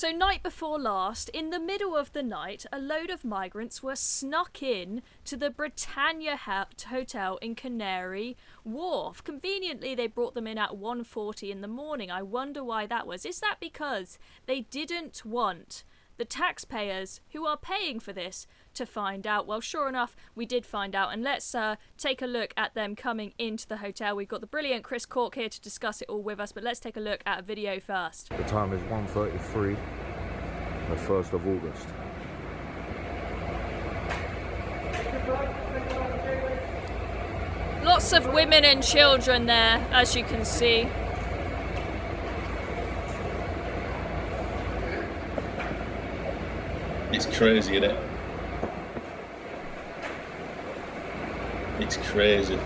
So night before last, in the middle of the night, a load of migrants were snuck in to the Britannia Hotel in Canary Wharf. Conveniently, they brought them in at 1:40 in the morning. I wonder why that was. Is that because they didn't want the taxpayers who are paying for this to find out? Well, sure enough, we did find out, and let's take a look at them coming into the hotel. We've got the brilliant Chris Cork here to discuss it all with us, but let's take a look at a video first. The time is 1:33, the 1st of August. Lots of women and children there, as you can see. It's crazy, isn't it? It's crazy.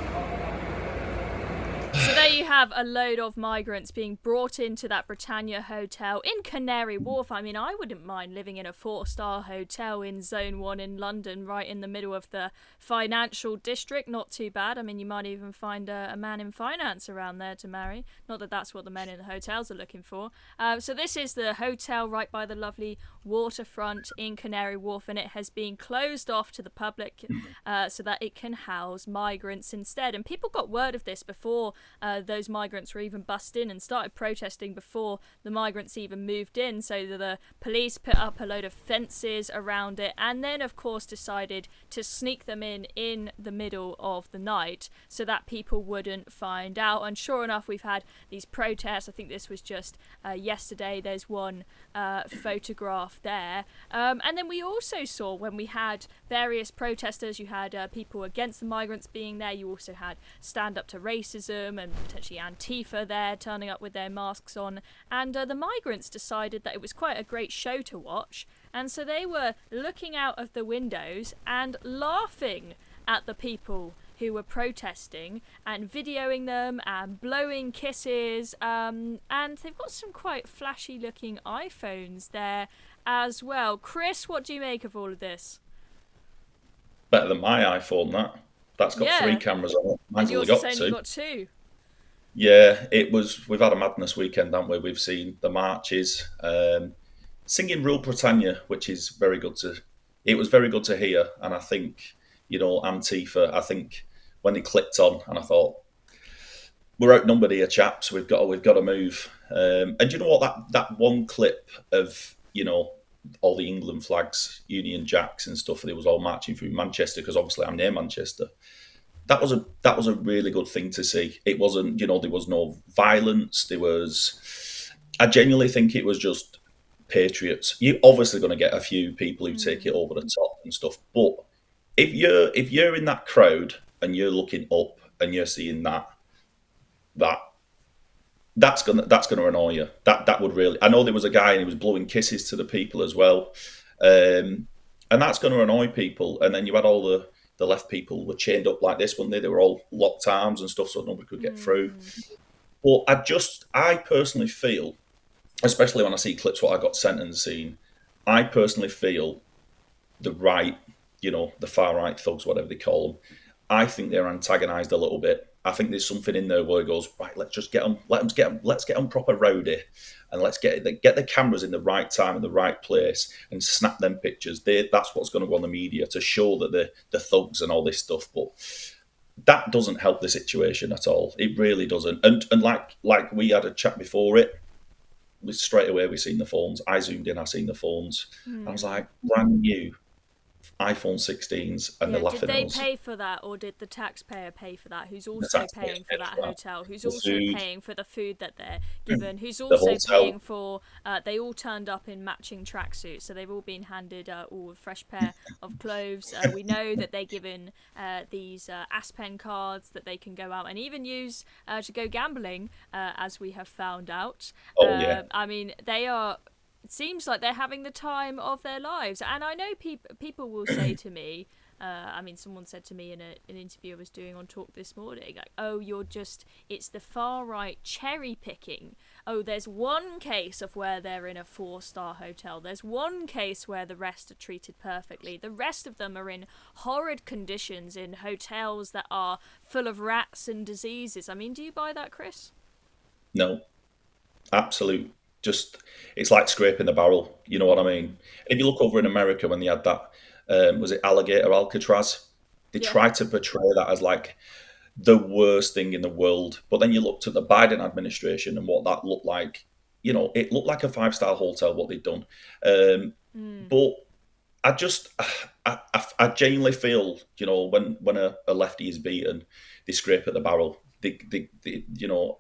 So there you have a load of migrants being brought into that Britannia Hotel in Canary Wharf. I mean, I wouldn't mind living in a 4-star hotel in Zone 1 in London, right in the middle of the financial district. Not too bad. I mean, you might even find a man in finance around there to marry. Not that that's what the men in the hotels are looking for. So this is the hotel right by the lovely waterfront in Canary Wharf, and it has been closed off to the public so that it can house migrants instead. And people got word of this before those migrants were even bussed in and started protesting before the migrants even moved in, so that the police put up a load of fences around it and then of course decided to sneak them in the middle of the night so that people wouldn't find out. And sure enough, we've had these protests. I think this was just yesterday. There's one photograph there, and then we also saw when we had various protesters, you had people against the migrants being there, you also had Stand Up to Racism and potentially Antifa there turning up with their masks on, and the migrants decided that it was quite a great show to watch, and so they were looking out of the windows and laughing at the people who were protesting and videoing them and blowing kisses, and they've got some quite flashy looking iPhones there as well. Chris, what do you make of all of this? Better than my iPhone, that's got 3 cameras on it. Mine's only got 2. Got 2. Yeah, we've had a madness weekend, haven't we? We've seen the marches, singing Rule Britannia, which is it was very good to hear. And I think, Antifa, I think when it clicked on, and I thought, we're outnumbered here, chaps. We've got to move. And you know what? That one clip of all the England flags, Union Jacks and stuff, that it was all marching through Manchester, because obviously I'm near Manchester. That was a really good thing to see. It wasn't, there was no violence. I genuinely think it was just patriots. You're obviously going to get a few people who take it over the top and stuff, but if you're in that crowd and you're looking up and you're seeing that's gonna annoy you. That would really. I know there was a guy and he was blowing kisses to the people as well, and that's going to annoy people. And then you had all the left people were chained up like this, weren't they? They were all locked arms and stuff, so nobody could get through. But I personally feel, especially when I see clips what I got sent and seen, I personally feel the right, the far right thugs, whatever they call them, I think they're antagonised a little bit. I think there's something in there where it goes, right, let's just let's get them proper rowdy, and let's get the cameras in the right time in the right place and snap them pictures. That's what's going to go on the media to show that the thugs and all this stuff. But that doesn't help the situation at all. It really doesn't. And like we had a chat before it, straight away we seen the phones. I zoomed in, I seen the phones. I was like, brand new iPhone 16s, and they're laughing at us. Did they pay for that, or did the taxpayer pay for that? Who's also paying for that hotel? Who's also paying for the food that they're given? Who's also paying for? They all turned up in matching tracksuits, so they've all been handed all a fresh pair of clothes. We know that they're given these Aspen cards that they can go out and even use to go gambling, as we have found out. I mean, they are. It seems like they're having the time of their lives. And I know people will say to me, someone said to me in an interview I was doing on Talk this morning, like, oh, it's the far right cherry picking. Oh, there's one case of where they're in a 4-star hotel. There's one case where the rest are treated perfectly. The rest of them are in horrid conditions in hotels that are full of rats and diseases. I mean, do you buy that, Chris? No. Absolute just it's like scraping the barrel. You know what I mean? If you look over in America when they had that, was it alligator Alcatraz? They Yeah. tried to portray that as like the worst thing in the world. But then you looked at the Biden administration and what that looked like. You know, it looked like a five-star hotel what they'd done. Um, Mm. but I just, I genuinely feel, you know, when a lefty is beaten, they scrape at the barrel. You know,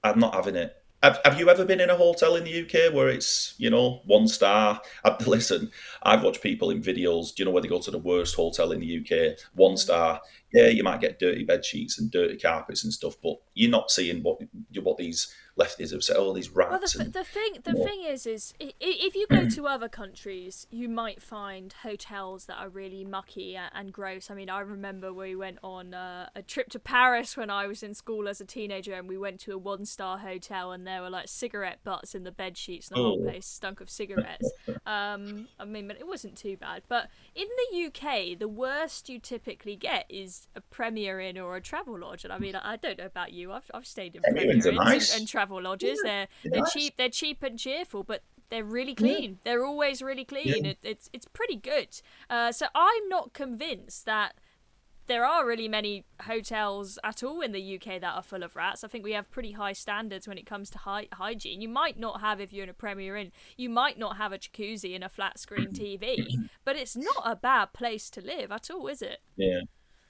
I'm not having it. Have you ever been in a hotel in the UK where it's, you know, one star? Listen, I've watched people in videos, you know, where they go to the worst hotel in the UK, one Mm. star. Yeah, you might get dirty bed sheets and dirty carpets and stuff, but you're not seeing what these lefties have said. Oh, these Well, rats and the you know, thing is, if you go to other countries, you might find hotels that are really mucky and gross. I mean, I remember we went on a trip to Paris when I was in school as a teenager, and we went to a one-star hotel, and there were like cigarette butts in the bed sheets, and the whole oh, place stunk of cigarettes. I mean, but it wasn't too bad. But in the UK, the worst you typically get is a Premier Inn or a Travelodge. And I mean, I don't know about you. I've stayed in Emirins Premier are Inns and nice. Travel Yeah, Lodges. they're nice. They're cheap and cheerful, but they're really Yeah, clean. They're always really clean. yeah. It's pretty good. So I'm not convinced that there are really many hotels at all in the UK that are full of rats. I think we have pretty high standards when it comes to hygiene. You might not have, if you're in a Premier Inn, you might not have a jacuzzi and a flat screen TV, but it's not a bad place to live at all, is it? Yeah.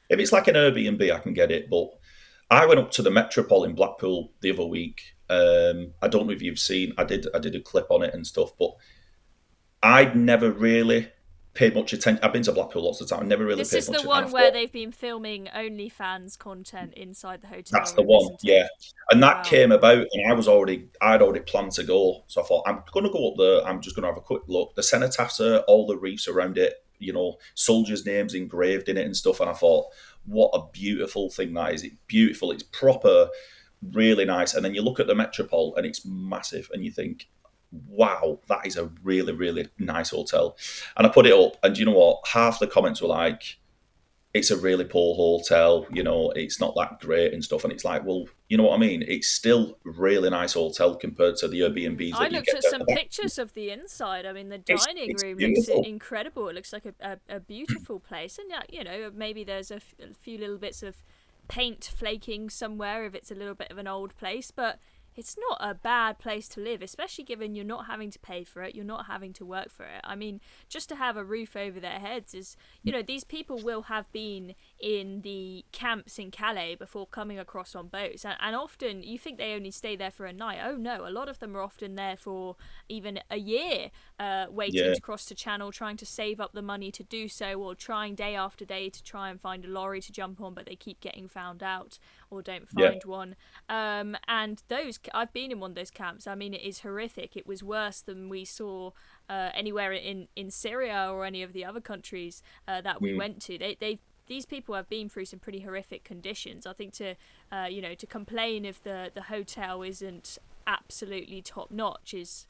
If it's like an Airbnb, I can get it. But I went up to the Metropole in Blackpool the other week. I don't know if you've seen. I did a clip on it and stuff, but I'd never really paid much attention. I've been to Blackpool lots of times. I never really This paid is much the attention. And I one where thought they've been filming OnlyFans content inside the hotel that's the room, one. isn't it? Yeah, and that Wow. came about, and I'd already planned to go. So I thought I'm going to go up there. I'm just going to have a quick look. The cenotaphs are all the reefs around it. You know, soldiers' names engraved in it and stuff. And I thought, what a beautiful thing that is. It's beautiful. It's proper, really nice. And then you look at the Metropole, and it's massive, and you think, wow, that is a really, really nice hotel. And I put it up, and you know what? Half the comments were like, it's a really poor hotel, you know, it's not that great and stuff. And it's like, well, you know what I mean? It's still a really nice hotel compared to the Airbnbs I that you looked get at at some the back. pictures of the inside. I mean, the dining It's room looks beautiful. incredible. It looks like a beautiful place. And yeah, you know, maybe there's a few little bits of paint flaking somewhere if it's a little bit of an old place, but it's not a bad place to live, especially given you're not having to pay for it, you're not having to work for it. I mean, just to have a roof over their heads is, you know, these people will have been in the camps in Calais before coming across on boats, and often you think they only stay there for a night. Oh no, a lot of them are often there for even a year, waiting Yeah, to cross the channel, trying to save up the money to do so, or trying day after day to try and find a lorry to jump on, but they keep getting found out or don't yeah, find one. And those, I've been in one of those camps. I mean, it is horrific. It was worse than we saw anywhere in Syria or any of the other countries that we mm, went to. These people have been through some pretty horrific conditions. I think to complain if the hotel isn't absolutely top notch is,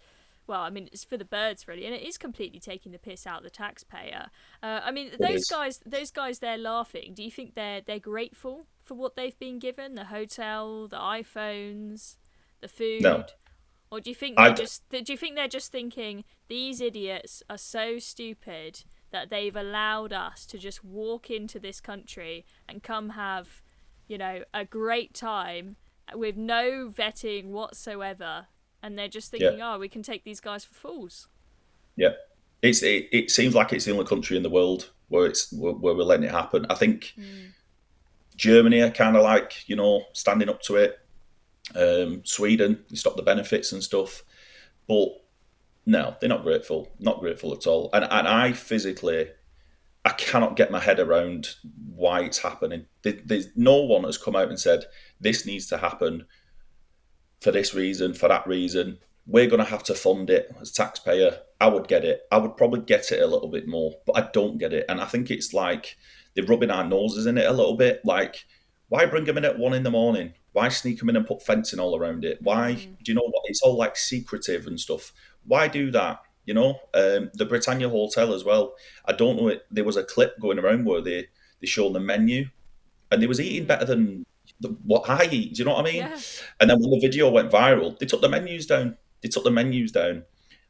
well, I mean, it's for the birds really, and it is completely taking the piss out of the taxpayer. I mean, it is. those guys, they're laughing. Do you think they're grateful for what they've been given? The hotel, the iPhones, the No, food, or I, do you think they're just thinking these idiots are so stupid that they've allowed us to just walk into this country and come have, you know, a great time with no vetting whatsoever, and they're just yeah, thinking, oh, we can take these guys for fools. yeah. It seems like it's the only country in the world where where we're letting it happen. I think Mm. Germany are kind of like, you know, standing up to it. Sweden, they stop the benefits and stuff. But no, they're not grateful. Not grateful at all. And I physically, I cannot get my head around why it's happening. There's no one has come out and said this needs to happen for this reason, for that reason. We're going to have to fund it as taxpayer. I would get it. I would probably get it a little bit more, but I don't get it. And I think it's like they're rubbing our noses in it a little bit. Like, why bring them in at 1 in the morning? Why sneak them in and put fencing all around it? Why Mm. do you know what? It's all like secretive and stuff. Why do that? You know, the Britannia Hotel as well. I don't know. There was a clip going around where they showed the menu and they was eating Mm. better than what I eat. Do you know what I mean? Yeah. And then when the video went viral, they took the menus down. They took the menus down.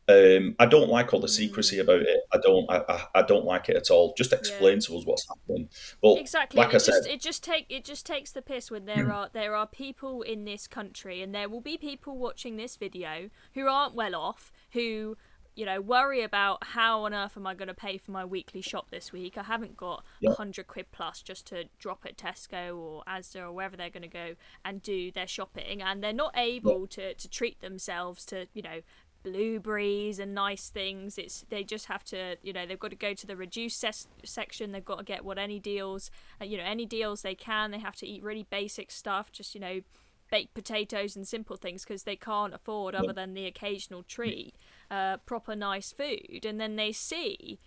I don't like all the secrecy about it. I don't like it at all. Just Yeah. explain to us what's happening. But Exactly, and like I said, it just takes the piss when there are people in this country, and there will be people watching this video who aren't well off, who worry about how on earth am I going to pay for my weekly shop this week. I haven't got yeah, 100 quid plus just to drop at Tesco or Asda or wherever they're going to go and do their shopping, and they're not yeah, able to treat themselves to blueberries and nice things. They just have to, they've got to go to the reduced section. They've got to get any deals, any deals they can. They have to eat really basic stuff, just baked potatoes and simple things, because they can't afford, yeah, other than the occasional treat, proper nice food. And then they see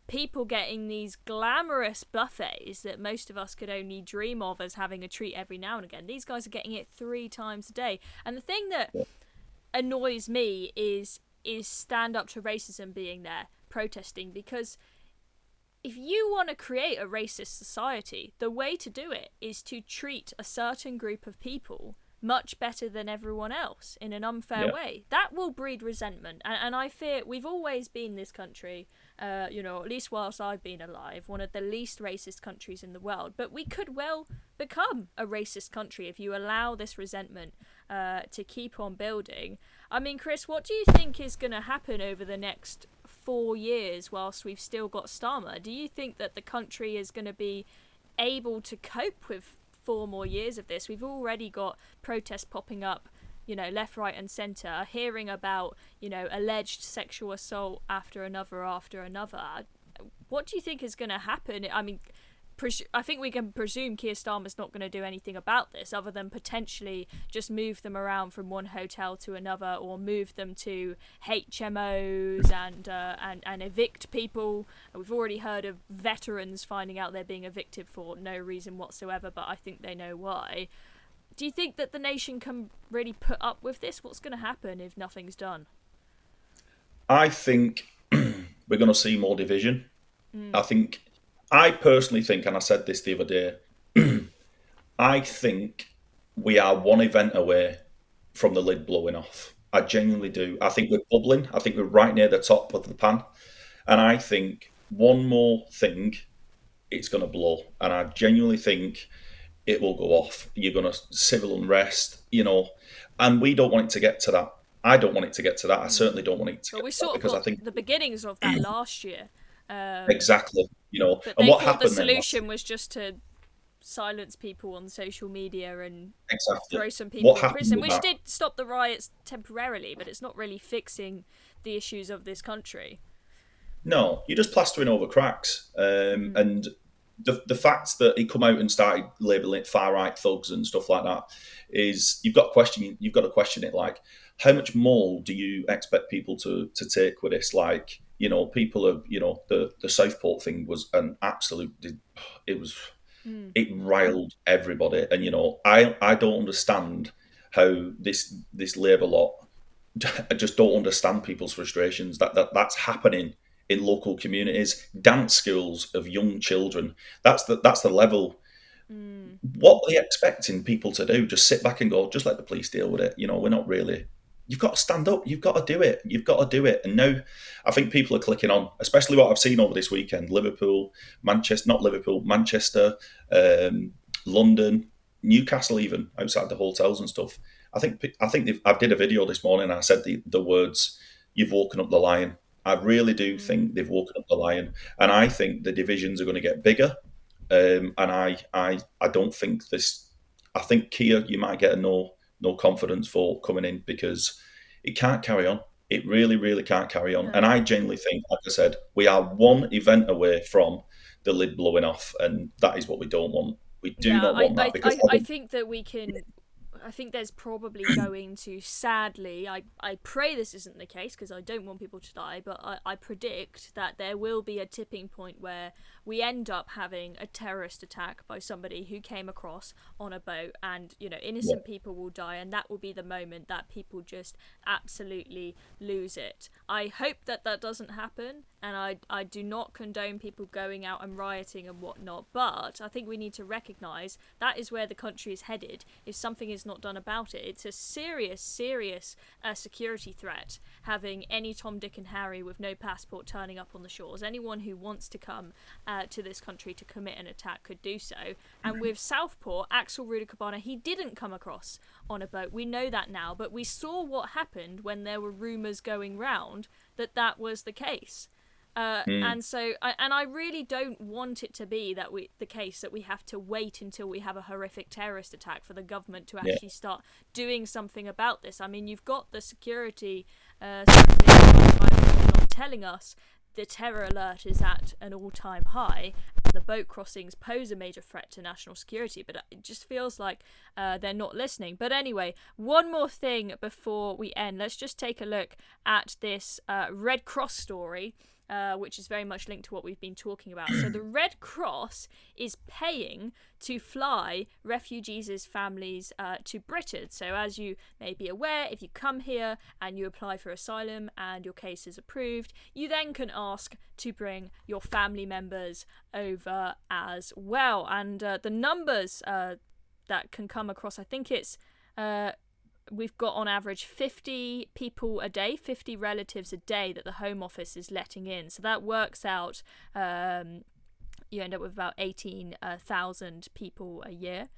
people getting these glamorous buffets that most of us could only dream of as having a treat every now and again. These guys are getting it 3 times a day. And the thing that yeah, annoys me is stand up to racism being there protesting, because if you want to create a racist society, the way to do it is to treat a certain group of people much better than everyone else in an unfair yeah, way. That will breed resentment, and I fear we've always been this country, at least whilst I've been alive, one of the least racist countries in the world. But we could well become a racist country if you allow this resentment to keep on building. I mean, Chris, what do you think is going to happen over the next 4 years whilst we've still got Starmer? Do you think that the country is going to be able to cope with 4 more years of this? We've already got protests popping up, left, right, and centre, hearing about, alleged sexual assault after another. What do you think is going to happen? I mean, I think we can presume Keir Starmer's not going to do anything about this, other than potentially just move them around from one hotel to another, or move them to HMOs and evict people. We've already heard of veterans finding out they're being evicted for no reason whatsoever, but I think they know why. Do you think that the nation can really put up with this? What's going to happen if nothing's done? I think we're going to see more division. I personally think, and I said this the other day, I think we are one event away from the lid blowing off. I genuinely do. I think we're bubbling. I think we're right near the top of the pan. And I think one more thing, it's going to blow. And I genuinely think it will go off. You're going to civil unrest, and we don't want it to get to that. I don't want it to get to that. I certainly don't want it to Well, get we to that, sort of because I got think the beginnings of that last year. exactly, But and they what thought the happened then was solution was just to silence people on social media and exactly throw some people what in happened prison, with which that. did stop the riots temporarily, but it's not really fixing the issues of this country. No, you're just plastering over cracks. And the fact that he come out and started labelling it far right thugs and stuff like that is you've got to question. You've got to question it. Like, how much more do you expect people to take with this? Like, people have, the Southport thing was an absolute. It was it riled everybody, and I don't understand how this Labour lot. I just don't understand people's frustrations. That's happening in local communities, dance schools of young children. That's the level. What are they expecting people to do? Just sit back and go, just let the police deal with it. We're not really. You've got to stand up. You've got to do it. You've got to do it. And now, I think people are clicking on, especially what I've seen over this weekend: Liverpool, Manchester, not Liverpool, Manchester, London, Newcastle, even outside the hotels and stuff. I think I did a video this morning and I said the words, "You've woken up the lion." I really do think they've woken up the lion, and I think the divisions are going to get bigger. And I don't think this. I think Kia, you might get a no confidence vote coming in, because it can't carry on. It really, really can't carry on. And I No. genuinely think, like I said, we are one event away from the lid blowing off, and that is what we don't want. We do Yeah, not want that, because I think that we can. I think there's probably going to, sadly, I pray this isn't the case because I don't want people to die, but I predict that there will be a tipping point where we end up having a terrorist attack by somebody who came across on a boat, and yeah, innocent people will die, and that will be the moment that people just absolutely lose it. I hope that doesn't happen, and I do not condone people going out and rioting and whatnot, but I think we need to recognise that is where the country is headed if something is not done about it. It's a serious security threat, having any Tom, Dick and Harry with no passport turning up on the shores. Anyone who wants to come to this country to commit an attack could do so. And with Southport, Axel Rudakabana, he didn't come across on a boat. We know that now, but we saw what happened when there were rumours going round that was the case. And so, I really don't want it to be the case that we have to wait until we have a horrific terrorist attack for the government to actually start doing something about this. I mean, you've got the security telling us the terror alert is at an all-time high. The boat crossings pose a major threat to national security, but it just feels like they're not listening. But anyway, one more thing before we end. Let's just take a look at this Red Cross story, which is very much linked to what we've been talking about. So the Red Cross is paying to fly refugees' families to Britain. So as you may be aware, if you come here and you apply for asylum and your case is approved, you then can ask to bring your family members over as well. And the numbers that can come across, I think it's... we've got on average 50 people a day, 50 relatives a day that the Home Office is letting in. So that works out, you end up with about 18,000 people a year.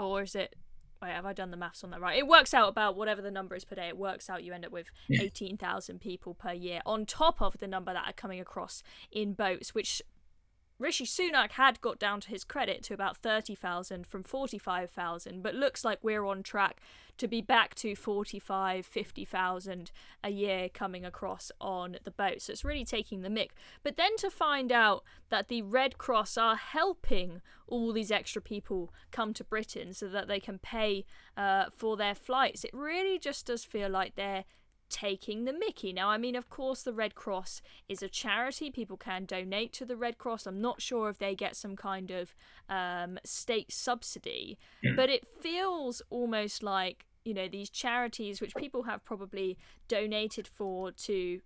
Or is it, wait, have I done the maths on that right? It works out about whatever the number is per day. It works out you end up with 18,000 people per year on top of the number that are coming across in boats, which Rishi Sunak had got down to his credit to about 30,000 from 45,000, but looks like we're on track to be back to 45, 50,000 a year coming across on the boat. So it's really taking the mick. But then to find out that the Red Cross are helping all these extra people come to Britain so that they can pay for their flights, it really just does feel like they're taking the mickey. Now, I mean, of course, the Red Cross is a charity. People can donate to the Red Cross. I'm not sure if they get some kind of state subsidy, but it feels almost like, you know, these charities, which people have probably donated for to,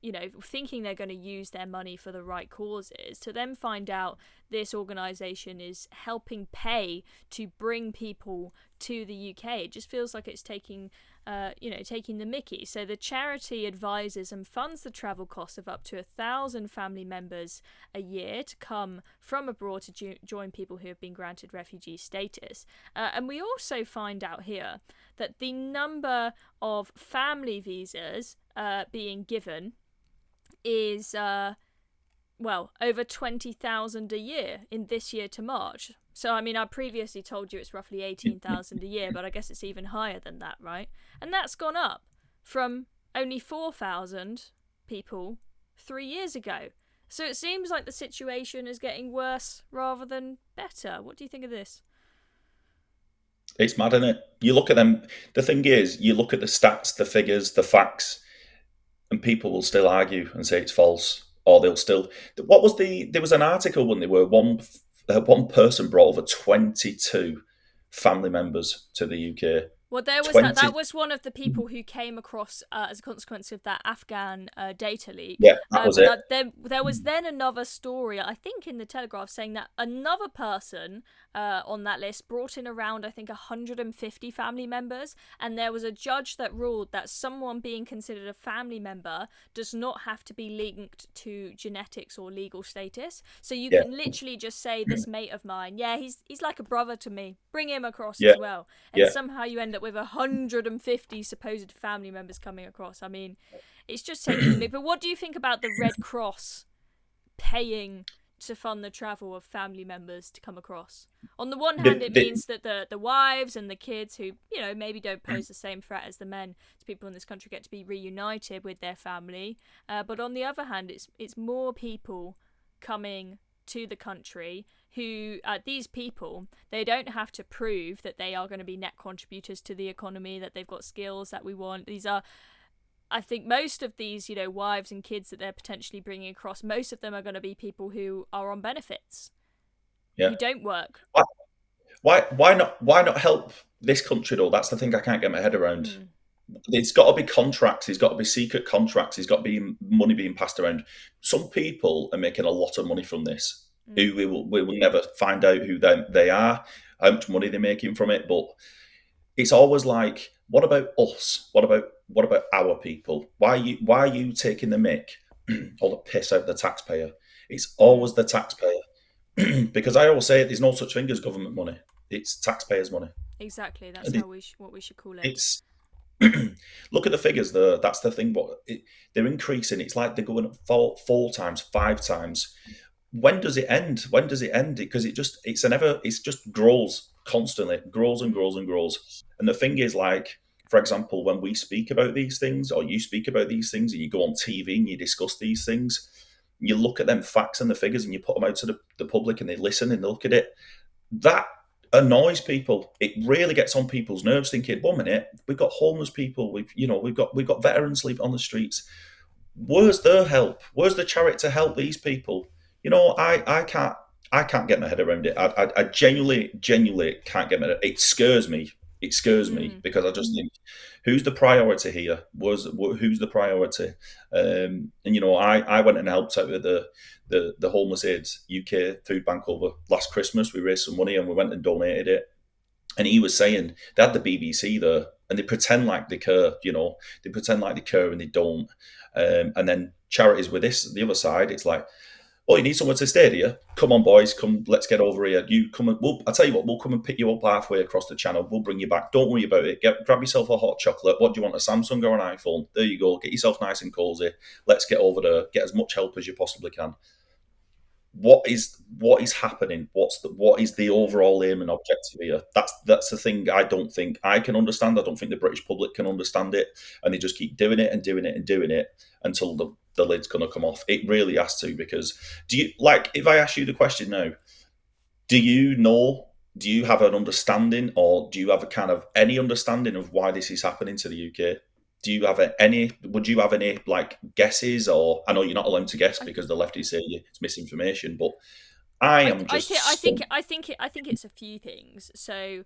you know, thinking they're going to use their money for the right causes, to then find out this organisation is helping pay to bring people to the UK. It just feels like it's taking the mickey. So the charity advises and funds the travel costs of up to 1,000 family members a year to come from abroad to join people who have been granted refugee status. And we also find out here that the number of family visas being given is over 20,000 a year in this year to March. So, I mean, I previously told you it's roughly 18,000 a year, but I guess it's even higher than that, right? And that's gone up from only 4,000 people 3 years ago. So it seems like the situation is getting worse rather than better. What do you think of this? It's mad, isn't it? You look at them. The thing is, you look at the stats, the figures, the facts, and people will still argue and say it's false, or they'll still... There was an article when they were one person brought over 22 family members to the UK. Well, there was that was one of the people who came across as a consequence of that Afghan data leak. Yeah, that was it. There was then another story, I think in the Telegraph, saying that another person on that list brought in around, I think, 150 family members, and there was a judge that ruled that someone being considered a family member does not have to be linked to genetics or legal status. So you can literally just say, this mate of mine, he's like a brother to me, bring him across as well. And somehow you end up with 150 supposed family members coming across. I mean, it's just taking me. But what do you think about the Red Cross paying to fund the travel of family members to come across? On the one hand, it means that the wives and the kids who, you know, maybe don't pose the same threat as the men, as people in this country, get to be reunited with their family. But on the other hand, it's more people coming to the country who, these people, they don't have to prove that they are going to be net contributors to the economy, that they've got skills that we want. These are, I think most of these, you know, wives and kids that they're potentially bringing across, most of them are going to be people who are on benefits, who don't work. Why not help this country though? That's the thing I can't get my head around. It's got to be contracts. It's got to be secret contracts. It's got to be money being passed around. Some people are making a lot of money from this. Mm. Who we will never find out who they are, how much money they're making from it. But it's always like, what about us? What about our people? Why are you taking the mick or the piss out of the taxpayer? It's Mm. always the taxpayer. Because I always say there's no such thing as government money. It's taxpayers' money. Exactly. That's And how what we should call it. it's look at the figures. That's the thing. They're increasing. It's like they're going up four times, five times. When does it end? When does it end? Because it's just grows constantly, grows and Mm. grows and grows. And the thing is, like, for example, when we speak about these things, or you speak about these things, and you go on TV and you discuss these things, you look at them facts and the figures, and you put them out to the public, and they listen and they look at it. That annoys people. It really gets on people's nerves. Thinking, 1 minute, we've got homeless people, we've got veterans sleeping on the streets. Where's their help? Where's the charity to help these people? I can't get my head around it. I genuinely can't get my head. It scares me. It scares me Mm. because I just think, who's the priority here? Who's the priority? And I went and helped out with the Homeless AIDS UK food bank over last Christmas. We raised some money and we went and donated it. And he was saying they had the BBC there, and they pretend like they care. They pretend like they care and they don't. And then charities with the other side, it's like, oh, you need someone to stay here? Come on, boys, come, let's get over here. You come and I'll tell you what, we'll come and pick you up halfway across the channel. We'll bring you back. Don't worry about it. Grab yourself a hot chocolate. What do you want, a Samsung or an iPhone? There you go. Get yourself nice and cozy. Let's get over there. Get as much help as you possibly can. What is happening? What is the Mm. overall aim and objective here? That's the thing I don't think I can understand. I don't think the British public can understand it, and they just keep doing it and doing it and doing it until the lid's gonna come off. It really has to, because do you like, if I ask you the question now, do you know, do you have an understanding, or do you have a kind of any understanding of why this is happening to the UK? Do you have would you have any, like, guesses? Or I know you're not allowed to guess I because the lefties say it's misinformation, but I I am I just think I think stumped. I think it's a few things. So,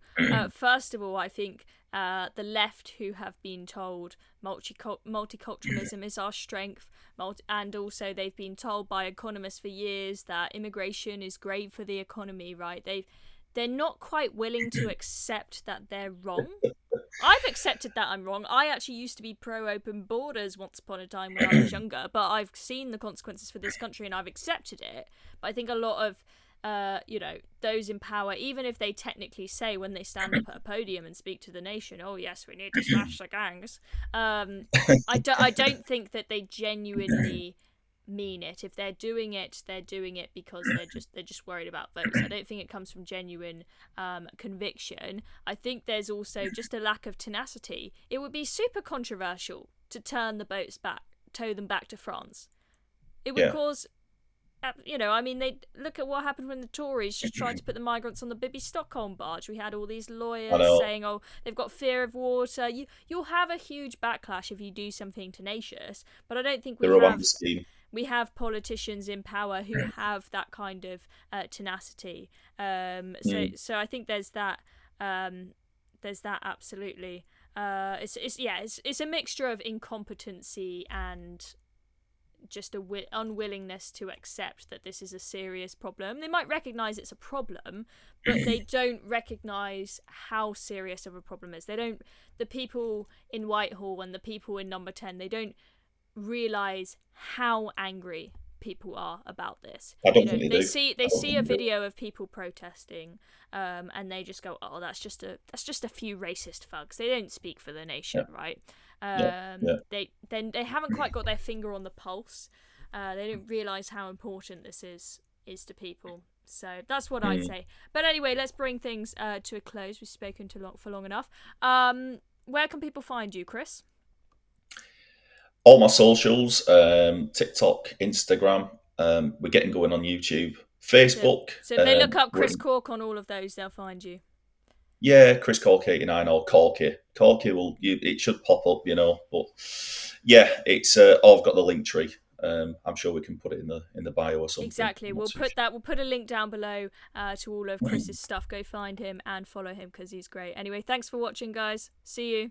first of all, I think the left, who have been told multiculturalism is our strength, and also they've been told by economists for years that immigration is great for the economy. Right? They're not quite willing to accept that they're wrong. I've accepted that I'm wrong. I actually used to be pro open borders once upon a time when I was younger, but I've seen the consequences for this country and I've accepted it. But I think a lot of those in power, even if they technically say when they stand up at a podium and speak to the nation, oh yes, we need to smash the gangs. I don't think that they genuinely mean it. If they're doing it because they're just worried about votes. I don't think it comes from genuine conviction. I think there's also just a lack of tenacity. It would be super controversial to turn the boats back, tow them back to France. It would Yeah, cause, I mean, they look at what happened when the Tories just tried to put the migrants on the Bibi Stockholm barge. We had all these I lawyers know. saying, "Oh, they've got fear of water." You'll have a huge backlash if you do something tenacious. But I don't think The we Rwanda have scheme. politicians in power who have that kind of tenacity. Mm. So I think there's that. There's that absolutely. It's a mixture of incompetency and just a unwillingness to accept that this is a serious problem. They might recognize it's a problem, but they don't recognize how serious of a problem it is. They don't. The people in Whitehall and the people in Number 10, they don't realize how angry people are about this. I don't think they do. They I don't see think a they do. video of people protesting, and they just go, "Oh, that's just a few racist thugs." They don't speak for the Yeah, nation, right? yeah, yeah. They haven't quite got their finger on the pulse. They don't realize how important this is to people. So that's what I'd Mm. say. But anyway, let's bring things to a close. We've spoken for long enough. Where can people find you, Chris? All my socials, TikTok, Instagram. We're getting going on YouTube, So, Facebook. so if they look up We're Chris Cork on all of those, they'll find you. Yeah, Chris Cork 89 or Corky. Corky it should pop up, But yeah, it's I've got the link tree. I'm sure we can put it in the bio or something. Exactly. I'm not We'll too put that. We'll put a link down below to all of Chris's stuff. Go find him and follow him because he's great. Anyway, thanks for watching, guys. See you.